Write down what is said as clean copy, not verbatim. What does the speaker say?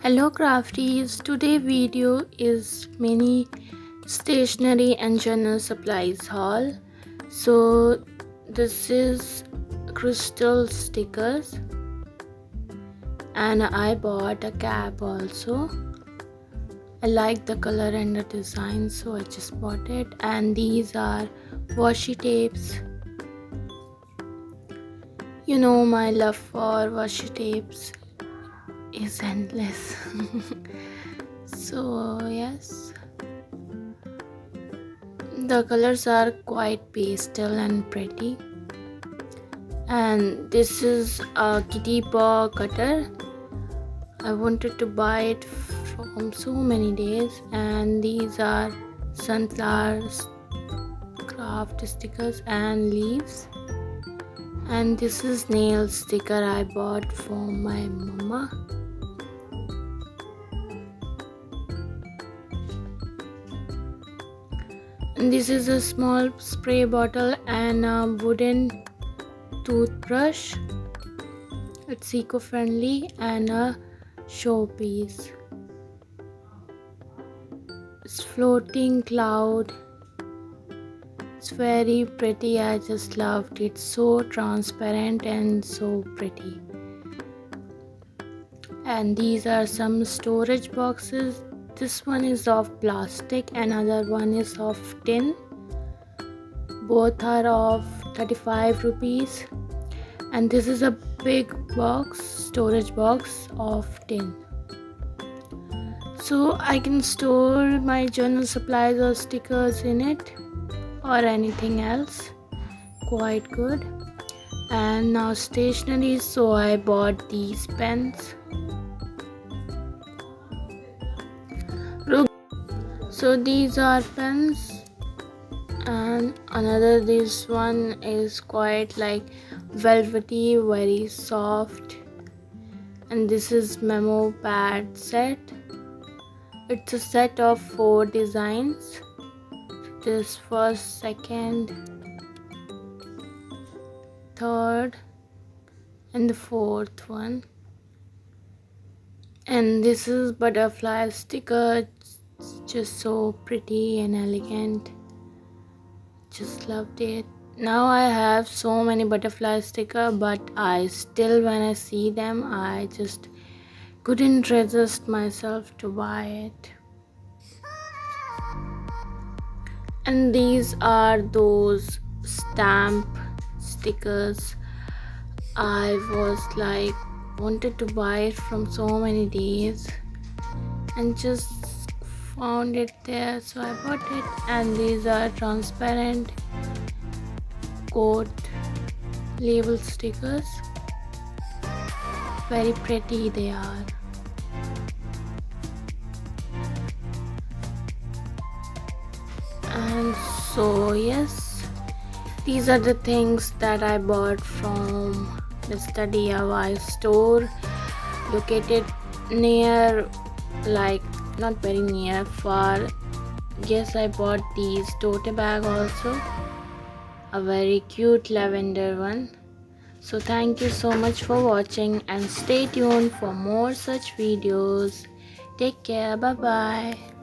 Hello crafties, today video is mini stationery and general supplies haul. So this is crystal stickers and I bought a cap also. I like the color and the design, so I just bought it. And these are washi tapes. You know my love for washi tapes is endless. So yes, the colors are quite pastel and pretty. And this is a kitty paw cutter. I wanted to buy it from so many days. And these are sunflowers craft stickers and leaves. And this is nail sticker I bought from my mama. And this is a small spray bottle and a wooden toothbrush. It's eco-friendly and a showpiece. It's floating cloud. It's very pretty. I just loved it. So transparent and so pretty. And these are some storage boxes. This one is of plastic and other one is of tin. Both are of 35 rupees. And this is a big box, storage box of tin. So I can store my journal supplies or stickers in it or anything else. Quite good. And now stationery, so I bought these pens. So these are pens, and another, this one is quite like velvety, very soft. And this is memo pad set. It's a set of 4 designs. This first, second, third and the fourth one. And this is butterfly sticker. It's just so pretty and elegant. Just loved it. Now I have so many butterfly sticker, but I still, when I see them, I just couldn't resist myself to buy it. And these are those stamp stickers. I was like wanted to buy it from so many days and just found it there, so I bought it. And these are transparent coat label stickers. Very pretty they are. And so yes, these are the things that I bought from Mr. DIY store located near, like not very near, far. Yes, I bought these tote bag also, a very cute lavender one. So thank you so much for watching and stay tuned for more such videos. Take care. Bye bye.